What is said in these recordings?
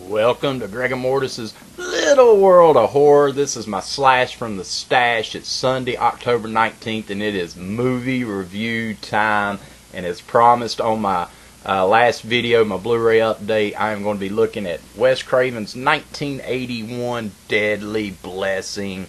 Welcome to Gregor Mortis's Little World of Horror. This is my slash from the stash. It's Sunday, October 19th, and it is movie review time. And as promised on my last video, my Blu-ray update, I am going to be looking at Wes Craven's 1981 Deadly Blessing.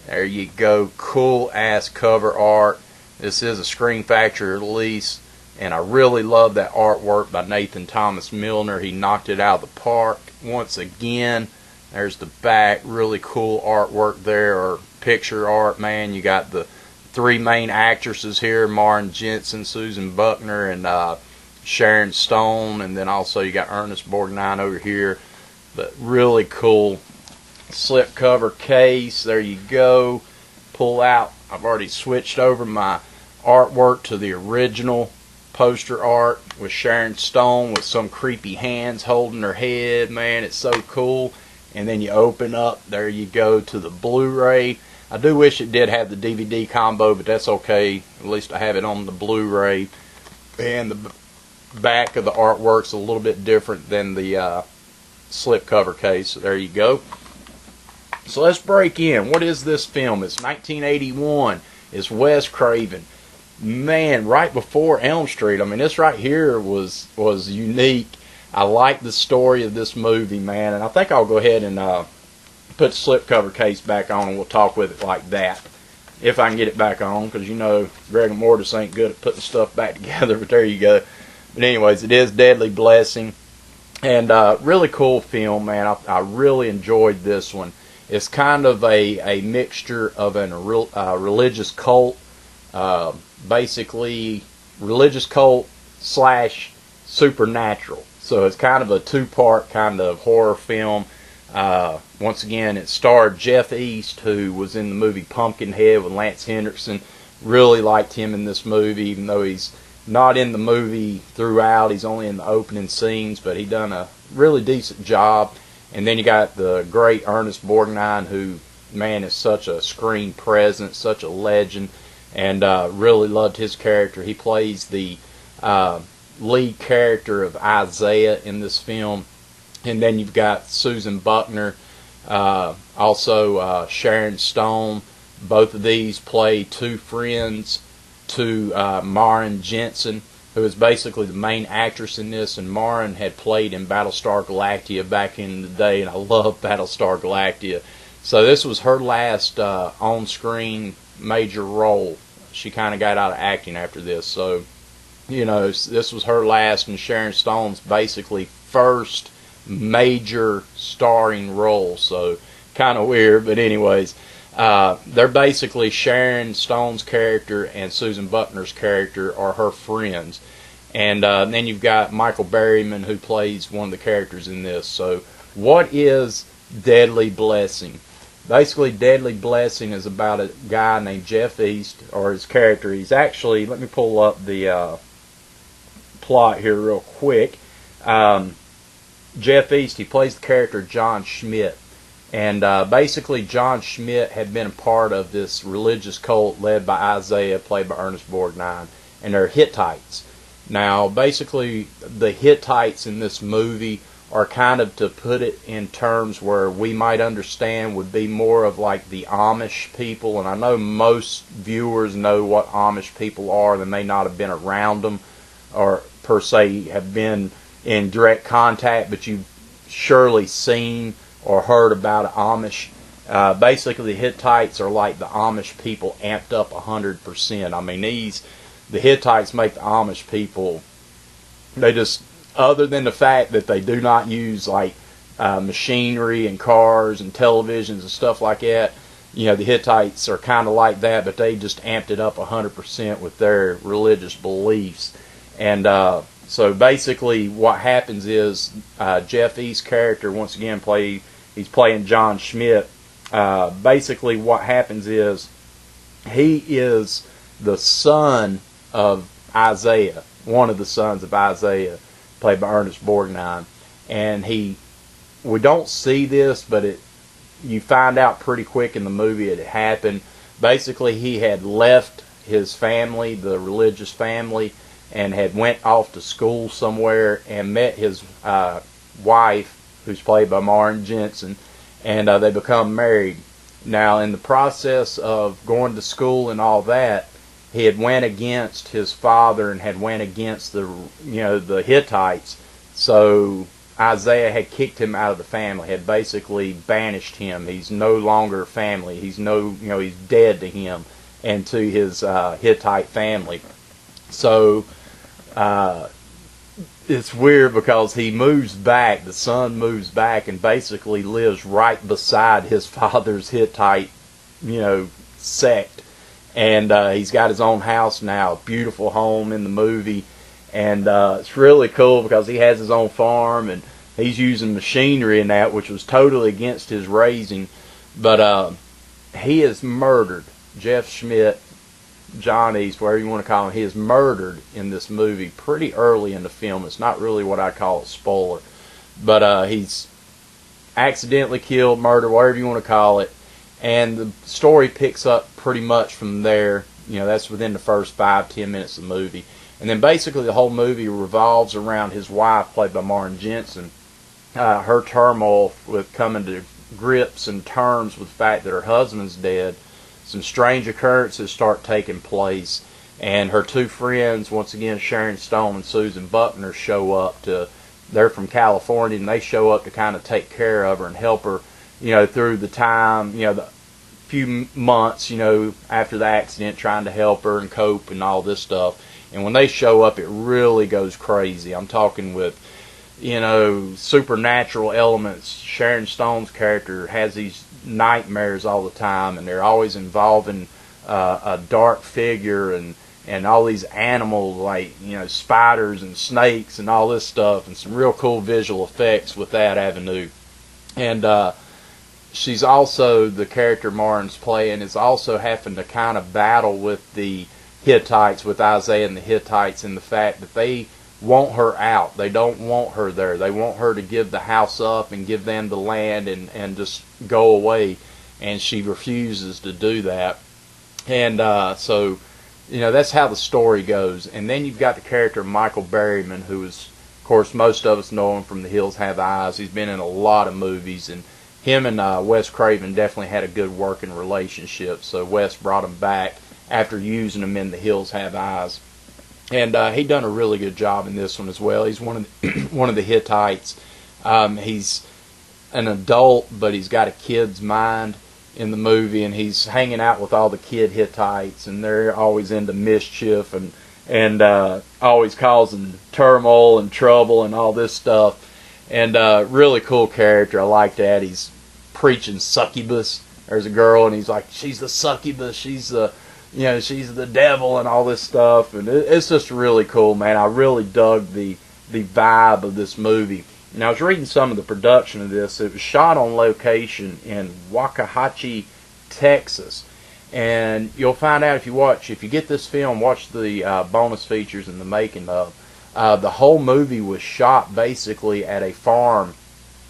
There you go. Cool-ass cover art. This is a Screen Factory release. And I really love that artwork by Nathan Thomas Milner. He knocked it out of the park once again. There's the back. Really cool artwork there, or picture art, man. You got the three main actresses here, Maren Jensen, Susan Buckner, and Sharon Stone. And then also you got Ernest Borgnine over here. But really cool slipcover case. There you go. Pull out. I've already switched over my artwork to the original poster art with Sharon Stone with some creepy hands holding her head. Man, it's so cool. And then you open up, there you go, to the Blu-ray. I do wish it did have the DVD combo, but that's okay. At least I have it on the Blu-ray. And the back of the artwork's a little bit different than the slipcover case. So there you go. So let's break in. What is this film? It's 1981. It's Wes Craven. Man, right before Elm Street. I mean, this right here was unique. I like the story of this movie, man, and I think I'll go ahead and put the slipcover case back on, and we'll talk with it like that, if I can get it back on, because you know Gregor Mortis ain't good at putting stuff back together, but there you go. But anyways, it is Deadly Blessing, and really cool film, man. I really enjoyed this one. It's kind of a mixture of a religious cult, basically religious cult slash supernatural. So it's kind of a two-part kind of horror film. Once again, it starred Jeff East, who was in the movie Pumpkinhead with Lance Henriksen. Really liked him in this movie, even though he's not in the movie throughout. He's only in the opening scenes, but he done a really decent job. And then you got the great Ernest Borgnine, who, man, is such a screen presence, such a legend. And really loved his character. He plays the lead character of Isaiah in this film. And then you've got Susan Buckner, also Sharon Stone. Both of these play two friends to Maren Jensen, who is basically the main actress in this. And Maren had played in Battlestar Galactica back in the day, and I love Battlestar Galactica. So this was her last on-screen major role. She kind of got out of acting after this, so you know, this was her last, and Sharon Stone's basically first major starring role. So kind of weird, but anyways, they're basically Sharon Stone's character and Susan Buckner's character are her friends. And then you've got Michael Berryman, who plays one of the characters in this. So what is Deadly Blessing? Basically, Deadly Blessing is about a guy named Jeff East, or his character. He's actually, let me pull up the plot here real quick. Jeff East, he plays the character John Schmidt. And basically, John Schmidt had been a part of this religious cult led by Isaiah, played by Ernest Borgnine. And they're Hittites. Now, basically, the Hittites in this movie are kind of, to put it in terms where we might understand, would be more of like the Amish people. And I know most viewers know what Amish people are. They may not have been around them or per se have been in direct contact, but you've surely seen or heard about Amish. Basically, the Hittites are like the Amish people amped up 100%. I mean, the Hittites make the Amish people, they just, other than the fact that they do not use like machinery and cars and televisions and stuff like that, you know, the Hittites are kind of like that, but they just amped it up 100% with their religious beliefs. And so basically what happens is Jeff East's character, once again, he's playing John Schmidt. Basically what happens is he is the son of Isaiah, one of the sons of Isaiah, played by Ernest Borgnine. And we don't see this, but you find out pretty quick in the movie it happened. Basically, he had left his family, the religious family, and had went off to school somewhere and met his wife who's played by Maren Jensen, and they become married. Now, in the process of going to school and all that, he had went against his father and had went against the Hittites. So Isaiah had kicked him out of the family, had basically banished him. He's no longer family. He's he's dead to him and to his Hittite family. So it's weird because he moves back, the son moves back and basically lives right beside his father's Hittite, sect. And he's got his own house now, a beautiful home in the movie. And it's really cool because he has his own farm and he's using machinery in that, which was totally against his raising. But he is murdered. Jeff Schmidt, John East, whatever you want to call him, he is murdered in this movie pretty early in the film. It's not really what I call a spoiler. But he's accidentally killed, murdered, whatever you want to call it. And the story picks up pretty much from there. That's within the first 5-10 minutes of the movie. And then basically the whole movie revolves around his wife, played by Maren Jensen, her turmoil with coming to grips and terms with the fact that her husband's dead. Some strange occurrences start taking place, and her two friends, once again Sharon Stone and Susan Buckner, show up they're from California, and they show up to kind of take care of her and help her, through the time, the few months, after the accident, trying to help her and cope and all this stuff. And when they show up, it really goes crazy. I'm talking with, supernatural elements. Sharon Stone's character has these nightmares all the time, and they're always involving a dark figure and all these animals like, spiders and snakes and all this stuff, and some real cool visual effects with that avenue. And she's also, the character Maren's playing, is also having to kind of battle with the Hittites, with Isaiah and the Hittites, and the fact that they want her out. They don't want her there. They want her to give the house up and give them the land and just go away. And she refuses to do that. And so, that's how the story goes. And then you've got the character of Michael Berryman, who is, of course, most of us know him from The Hills Have Eyes. He's been in a lot of movies, and him and Wes Craven definitely had a good working relationship. So Wes brought him back after using him in The Hills Have Eyes. And he done a really good job in this one as well. He's one of the Hittites. He's an adult, but he's got a kid's mind in the movie, and he's hanging out with all the kid Hittites, and they're always into mischief and always causing turmoil and trouble and all this stuff. And really cool character. I like that. He's preaching succubus. There's a girl, and he's like, she's the succubus. She's the she's the devil and all this stuff. And it's just really cool, man. I really dug the vibe of this movie. And I was reading some of the production of this. It was shot on location in Waxahachie, Texas. And you'll find out if you get this film, watch the bonus features and the making of. The whole movie was shot basically at a farm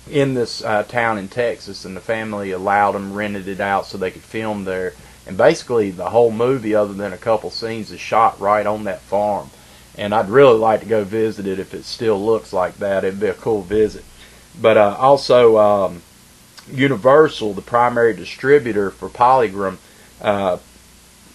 in this town in Texas, and the family allowed them, rented it out so they could film there. And basically the whole movie, other than a couple scenes, is shot right on that farm. And I'd really like to go visit it if it still looks like that. It'd be a cool visit. But also Universal, the primary distributor for Polygram,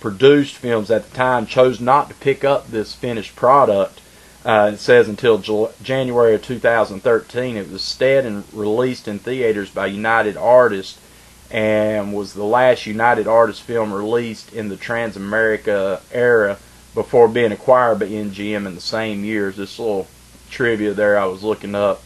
produced films at the time, chose not to pick up this finished product. It says until January of 2013. It was instead released in theaters by United Artists, and was the last United Artists film released in the Transamerica era before being acquired by MGM in the same year. This little trivia there I was looking up.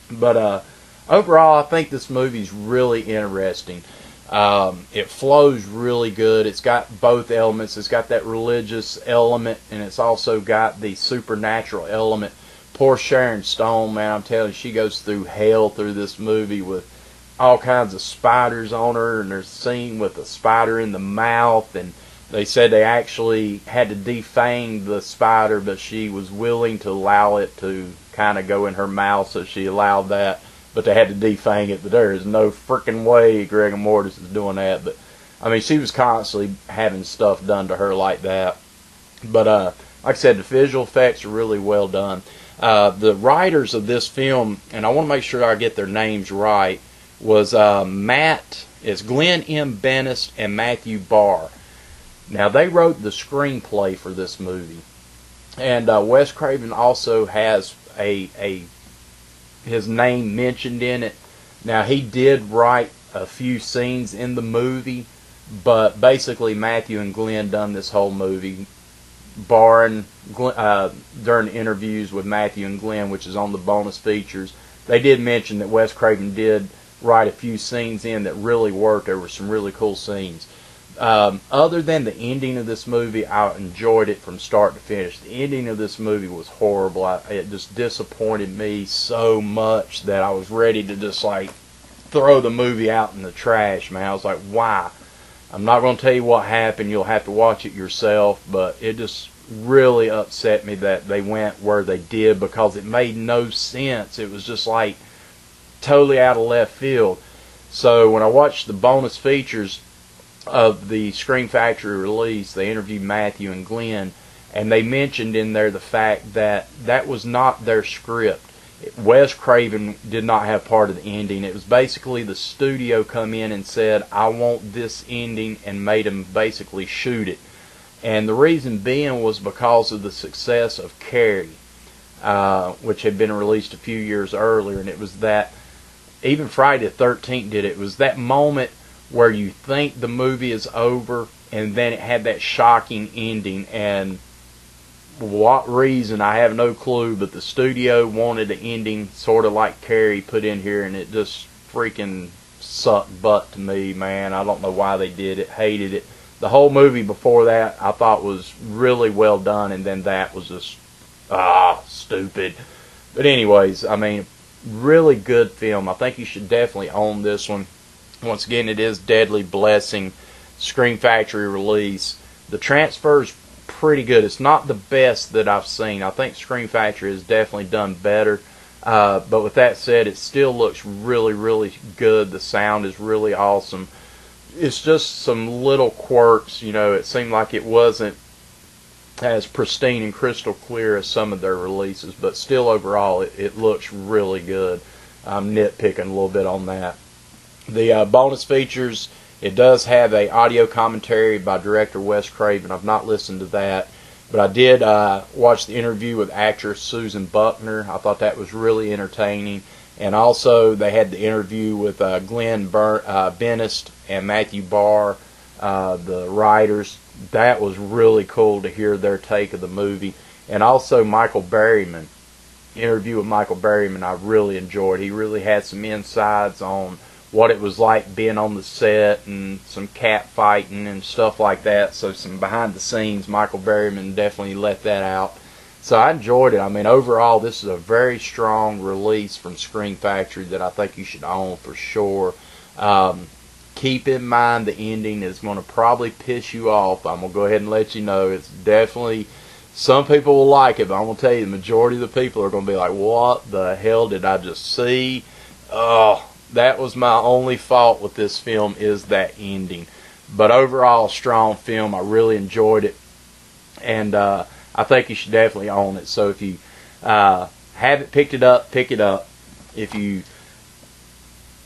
But overall, I think this movie's really interesting. It flows really good. It's got both elements. It's got that religious element, and it's also got the supernatural element. Poor Sharon Stone, man, I'm telling you, she goes through hell through this movie with all kinds of spiders on her, and there's a scene with a spider in the mouth, and they said they actually had to defang the spider, but she was willing to allow it to kind of go in her mouth, so she allowed that. But they had to defang it. But there is no freaking way Greg Mortis is doing that. But I mean, she was constantly having stuff done to her like that. But like I said, the visual effects are really well done. The writers of this film, and I want to make sure I get their names right, was it's Glenn M. Bennis and Matthew Barr. Now, they wrote the screenplay for this movie. And Wes Craven also has his name mentioned in it. Now, he did write a few scenes in the movie, but basically Matthew and Glenn done this whole movie. Barring during interviews with Matthew and Glenn, which is on the bonus features, they did mention that Wes Craven did write a few scenes in that really worked. There were some really cool scenes. Other than the ending of this movie, I enjoyed it from start to finish. The ending of this movie was horrible. It just disappointed me so much that I was ready to just like throw the movie out in the trash, man. I was like, why? I'm not going to tell you what happened. You'll have to watch it yourself, but it just really upset me that they went where they did because it made no sense. It was just like totally out of left field. So when I watched the bonus features of the Scream Factory release, they interviewed Matthew and Glenn, and they mentioned in there the fact that that was not their script. Wes Craven did not have part of the ending. It was basically the studio come in and said, I want this ending, and made them basically shoot it. And the reason being was because of the success of Carrie, which had been released a few years earlier, and it was that, even Friday the 13th did it. It was that moment where you think the movie is over, and then it had that shocking ending, and for what reason, I have no clue, but the studio wanted an ending sort of like Carrie put in here, and it just freaking sucked butt to me, man. I don't know why they did it, hated it. The whole movie before that I thought was really well done, and then that was just, stupid. But anyways, I mean, really good film. I think you should definitely own this one. Once again, it is Deadly Blessing, Scream Factory release. The transfer's pretty good. It's not the best that I've seen. I think Scream Factory has definitely done better. But with that said, it still looks really, really good. The sound is really awesome. It's just some little quirks. You know, it seemed like it wasn't as pristine and crystal clear as some of their releases, but still overall it looks really good. I'm nitpicking a little bit on that. The bonus features, it does have a audio commentary by director Wes Craven. I've not listened to that, but I did watch the interview with actress Susan Buckner. I thought that was really entertaining. And also they had the interview with Glenn Bennis and Matthew Barr, the writers. That was really cool to hear their take of the movie. And also Michael Berryman. Interview with Michael Berryman I really enjoyed. He really had some insights on what it was like being on the set and some cat fighting and stuff like that. So some behind the scenes, Michael Berryman definitely let that out. So I enjoyed it. I mean, overall, this is a very strong release from Scream Factory that I think you should own for sure. Keep in mind the ending is going to probably piss you off. I'm going to go ahead and let you know. It's definitely, some people will like it, but I'm going to tell you the majority of the people are going to be like, what the hell did I just see? Oh, that was my only fault with this film, is that ending. But overall, strong film. I really enjoyed it. And I think you should definitely own it. So if you haven't picked it up, pick it up. If you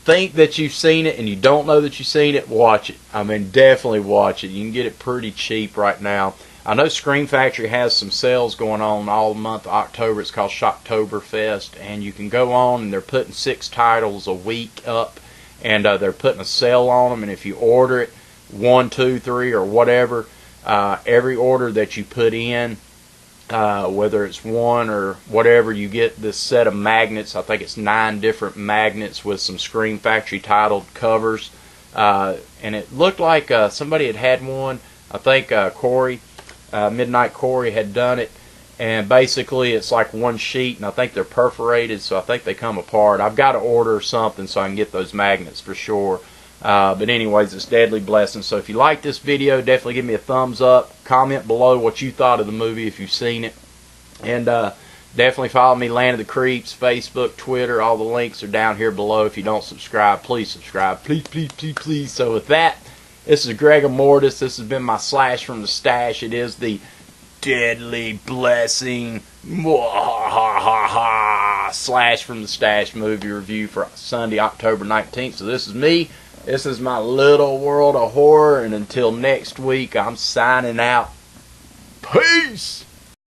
think that you've seen it and you don't know that you've seen it, watch it. I mean, definitely watch it. You can get it pretty cheap right now. I know Scream Factory has some sales going on all month of October. It's called Shocktoberfest, and you can go on and they're putting 6 titles a week up, and they're putting a sale on them. And if you order it 1, 2, 3, or whatever, every order that you put in, whether it's 1 or whatever, you get this set of magnets. I think it's 9 different magnets with some Scream Factory titled covers, and it looked like somebody had one. I think Corey. Midnight Corey had done it, and basically it's like one sheet, and I think they're perforated, so I think they come apart. I've got to order something so I can get those magnets for sure. But anyways, it's Deadly Blessing. So if you like this video, definitely give me a thumbs up. Comment below what you thought of the movie if you've seen it. And definitely follow me, Land of the Creeps, Facebook, Twitter. All the links are down here below. If you don't subscribe, please subscribe. Please, please, please, please. So with that, this is Gregor Mortis. This has been my Slash from the Stash. It is the deadly blessing. Mwahaha. Slash from the Stash movie review for Sunday, October 19th. So this is me. This is my little world of horror. And until next week, I'm signing out. Peace!